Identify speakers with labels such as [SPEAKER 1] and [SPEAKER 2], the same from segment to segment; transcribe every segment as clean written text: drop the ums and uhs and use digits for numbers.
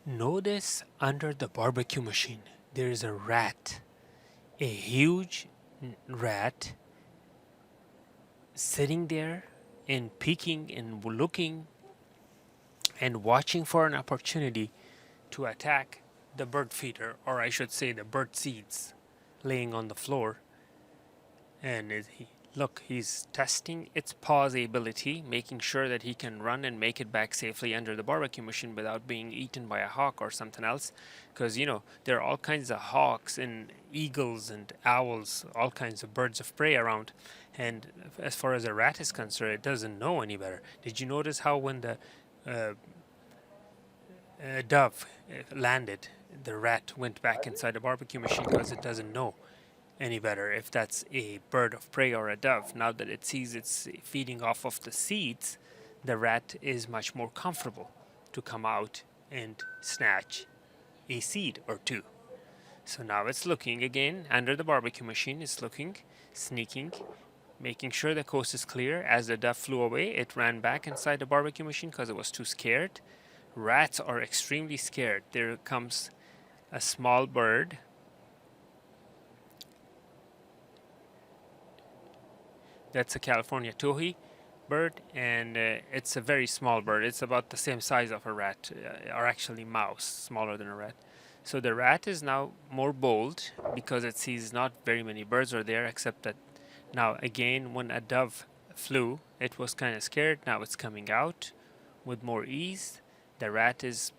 [SPEAKER 1] Notice under the barbecue machine there is a rat, a huge rat sitting there and peeking and looking and watching for an opportunity to attack the bird feeder, or I should say the bird seeds laying on the floor. And he's testing its pause ability, making sure that he can run and make it back safely under the barbecue machine without being eaten by a hawk or something else. Because, there are all kinds of hawks and eagles and owls, all kinds of birds of prey around. And as far as a rat is concerned, it doesn't know any better. Did you notice how when the uh, dove landed, the rat went back inside the barbecue machine because it doesn't know any better if that's a bird of prey or a dove. Now that it sees it's feeding off of the seeds, the rat is much more comfortable to come out and snatch a seed or two. So now it's looking again under the barbecue machine. It's looking, sneaking, making sure the coast is clear. As the dove flew away, it ran back inside the barbecue machine because it was too scared. Rats are extremely scared. There comes a small bird. That's a California towhee bird, and it's a very small bird. It's about the same size of a rat, or actually mouse, smaller than a rat. So the rat is now more bold because it sees not very many birds are there, except that now again when a dove flew, it was kind of scared. Now it's coming out with more ease. The rat is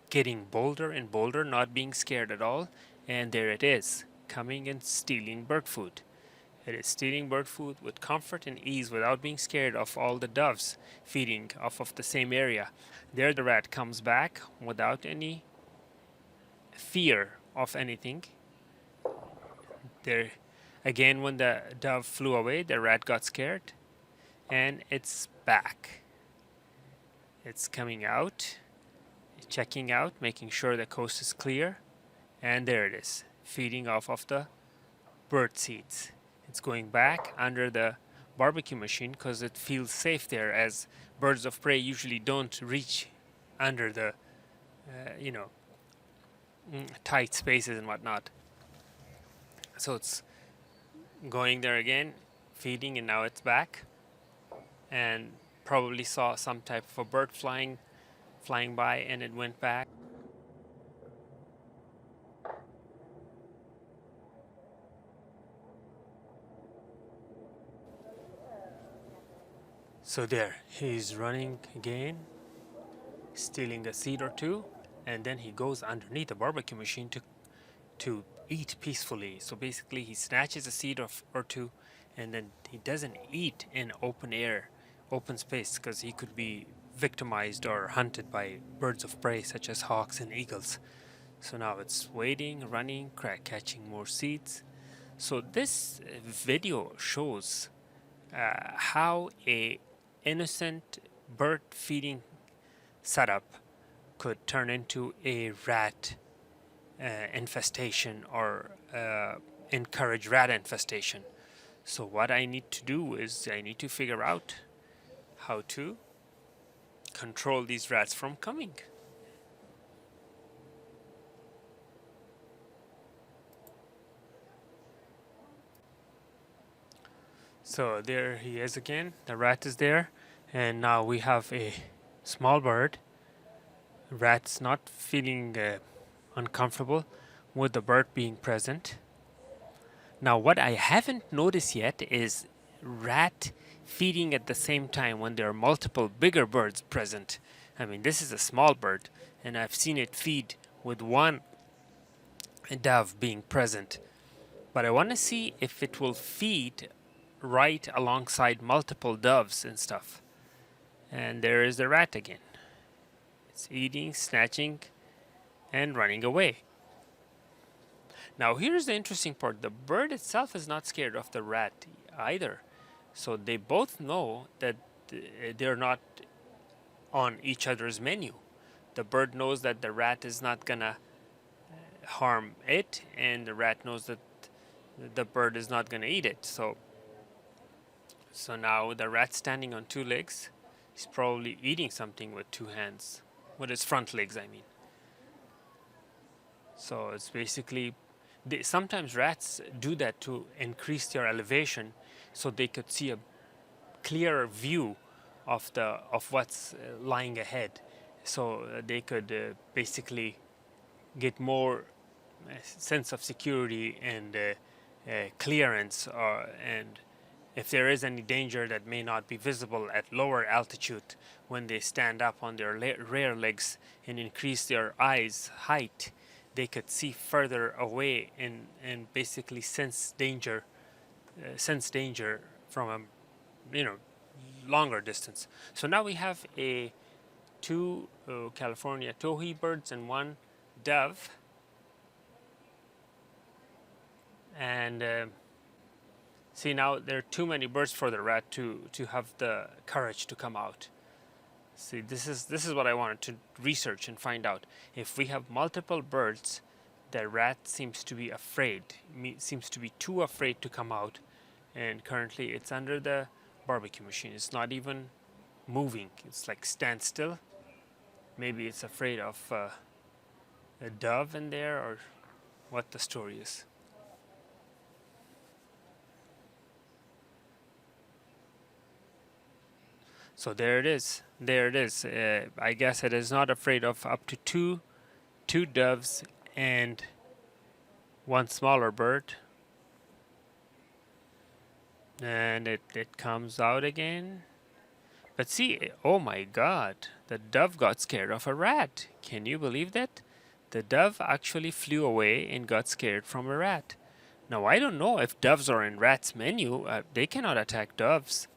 [SPEAKER 1] getting bolder and bolder, not being scared at all, and there it is, coming and stealing bird food. It is stealing bird food with comfort and ease without being scared of all the doves feeding off of the same area. There the rat comes back without any fear of anything. There again, when the dove flew away, the rat got scared, and it's back. It's coming out, checking out, making sure the coast is clear, and there it is, feeding off of the bird seeds. It's going back under the barbecue machine because it feels safe there, as birds of prey usually don't reach under the, tight spaces and whatnot. So it's going there again, feeding, and now it's back, and probably saw some type of a bird flying by, and it went back. So there, he's running again, stealing a seed or two, and then he goes underneath the barbecue machine to eat peacefully. So basically he snatches a seed or two, and then he doesn't eat in open air, open space, because he could be victimized or hunted by birds of prey such as hawks and eagles. So now it's waiting, running, catching more seeds. So this video shows how a innocent bird feeding setup could turn into a rat infestation, or encourage rat infestation. So what I need to do is I need to figure out how to control these rats from coming. So there he is again, the rat is there, and now we have a small bird. Rat's not feeling uncomfortable with the bird being present. Now what I haven't noticed yet is rat feeding at the same time when there are multiple bigger birds present. I mean, this is a small bird, and I've seen it feed with one dove being present. But I want to see if it will feed right alongside multiple doves and stuff. And there is the rat again. It's eating, snatching, and running away. Now here's the interesting part. The bird itself is not scared of the rat either. So they both know that they're not on each other's menu. The bird knows that the rat is not gonna harm it, and the rat knows that the bird is not gonna eat it. So now the rat's standing on two legs. He's probably eating something with two hands, with his front legs, I mean. So it's basically, sometimes rats do that to increase their elevation so they could see a clearer view of what's lying ahead. So they could basically get more sense of security and clearance, and if there is any danger that may not be visible at lower altitude, when they stand up on their rear legs and increase their eyes height, they could see further away and basically sense danger from a longer distance. So now we have two California towhee birds and one dove, and see, now there are too many birds for the rat to have the courage to come out. See, this is what I wanted to research and find out. If we have multiple birds, the rat seems to be afraid, seems to be too afraid to come out, and currently it's under the barbecue machine. It's not even moving. It's like standstill. Maybe it's afraid of a dove in there, or what the story is. So there it is. There it is. I guess it is not afraid of up to two doves and one smaller bird. And it comes out again. But see, oh my God, the dove got scared of a rat. Can you believe that? The dove actually flew away and got scared from a rat. Now, I don't know if doves are in rats' menu. They cannot attack doves.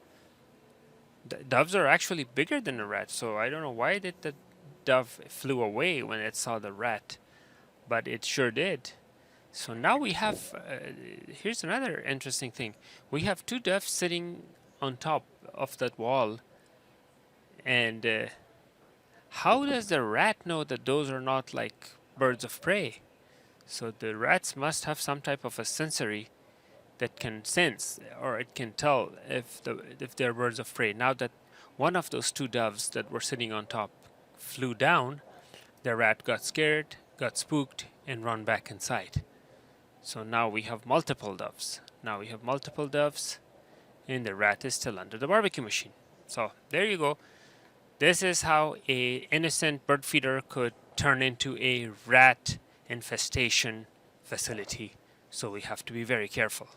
[SPEAKER 1] Doves are actually bigger than a rat, so I don't know why did the dove flew away when it saw the rat, but it sure did. So now we have, here's another interesting thing. We have two doves sitting on top of that wall, and how does the rat know that those are not like birds of prey? So the rats must have some type of a sensory that can sense, or it can tell if they're birds of prey. Now that one of those two doves that were sitting on top flew down, the rat got scared, got spooked, and run back inside. So now we have multiple doves. And the rat is still under the barbecue machine. So there you go. This is how a innocent bird feeder could turn into a rat infestation facility. So we have to be very careful.